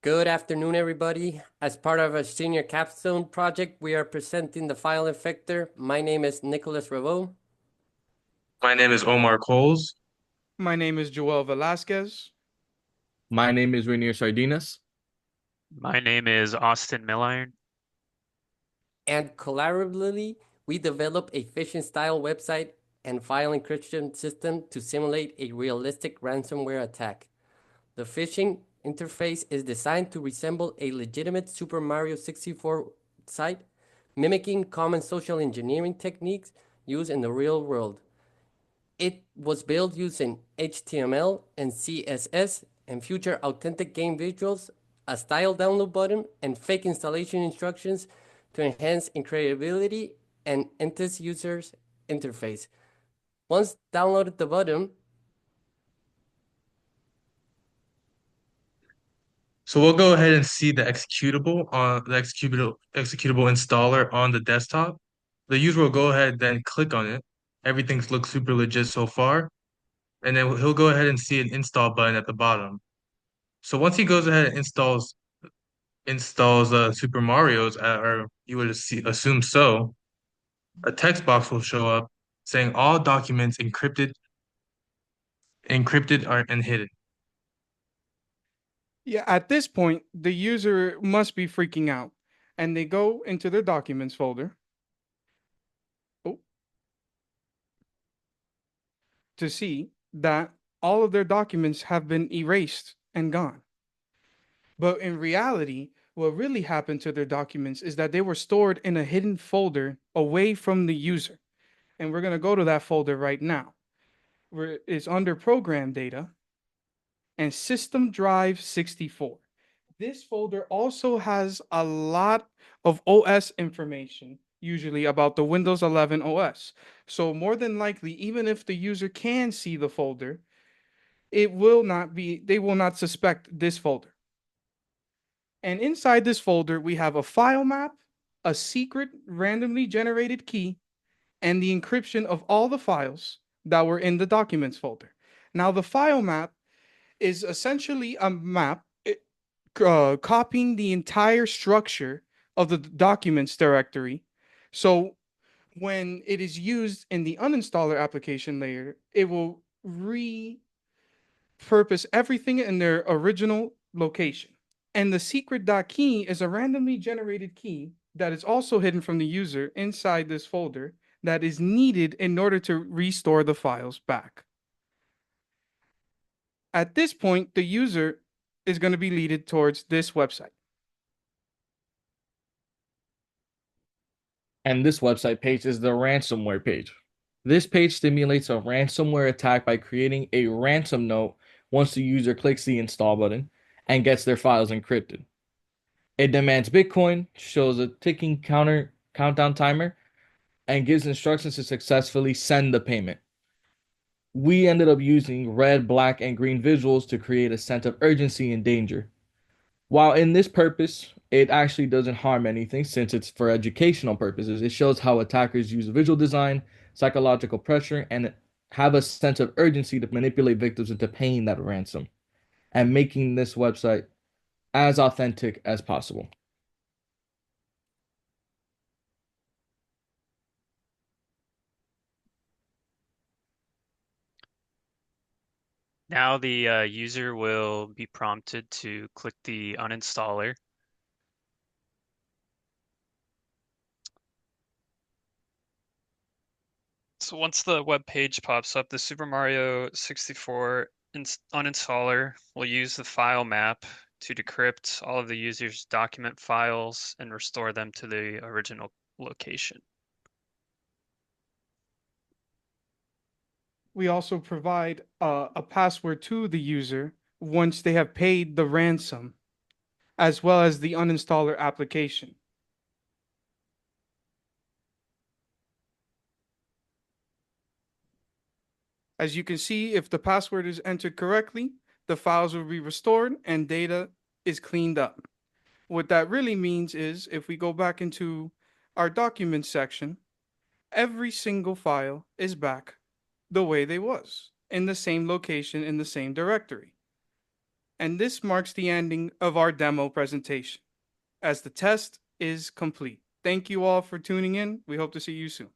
Good afternoon, everybody. As part of our senior capstone project, we are presenting the file Infector. My name is Nicolas Raveau. My name is Omar Coles. My name is Joel Velazquez. My name is Ranier Sardinas. My name is Austin Milliren. And collaboratively, we develop a phishing style website and file encryption system to simulate a realistic ransomware attack. The phishing interface is designed to resemble a legitimate Super Mario 64 site, mimicking common social engineering techniques used in the real world. It was built using HTML and CSS and feature authentic game visuals, a style download button, and fake installation instructions to enhance incredibility and enhance user's interface. Once downloaded the button, So we'll go ahead and see the executable installer on the desktop. The user will go ahead then click on it. Everything looks super legit so far. And then he'll go ahead and see an install button at the bottom. So once he goes ahead and installs Super Mario's, or you would assume so, a text box will show up saying all documents encrypted are and hidden. Yeah, at this point, the user must be freaking out, and they go into their documents folder. Oh, to see that all of their documents have been erased and gone. But in reality, what really happened to their documents is that they were stored in a hidden folder away from the user. And we're going to go to that folder right now, where it's under program data and system drive 64. This folder also has a lot of OS information, usually about the Windows 11 OS. So more than likely, even if the user can see the folder, they will not suspect this folder. And inside this folder, we have a file map, a secret randomly generated key, and the encryption of all the files that were in the documents folder. Now, the file map is essentially a map copying the entire structure of the documents directory. So when it is used in the uninstaller application layer, it will repurpose everything in their original location. And the secret.key is a randomly generated key that is also hidden from the user inside this folder that is needed in order to restore the files back. At this point, the user is going to be leaded towards this website. And this website page is the ransomware page. This page simulates a ransomware attack by creating a ransom note once the user clicks the install button and gets their files encrypted. It demands Bitcoin, shows a ticking countdown timer, and gives instructions to successfully send the payment. We ended up using red, black, and green visuals to create a sense of urgency and danger. While in this purpose, it actually doesn't harm anything since it's for educational purposes. It shows how attackers use visual design, psychological pressure, and have a sense of urgency to manipulate victims into paying that ransom and making this website as authentic as possible. Now the user will be prompted to click the uninstaller. So once the web page pops up, the Super Mario 64 uninstaller will use the file map to decrypt all of the user's document files and restore them to the original location. We also provide a password to the user once they have paid the ransom, as well as the uninstaller application. As you can see, if the password is entered correctly, the files will be restored and data is cleaned up. What that really means is if we go back into our documents section, every single file is back the way they was in the same location in the same directory. And this marks the ending of our demo presentation, as the test is complete. Thank you all for tuning in. We hope to see you soon.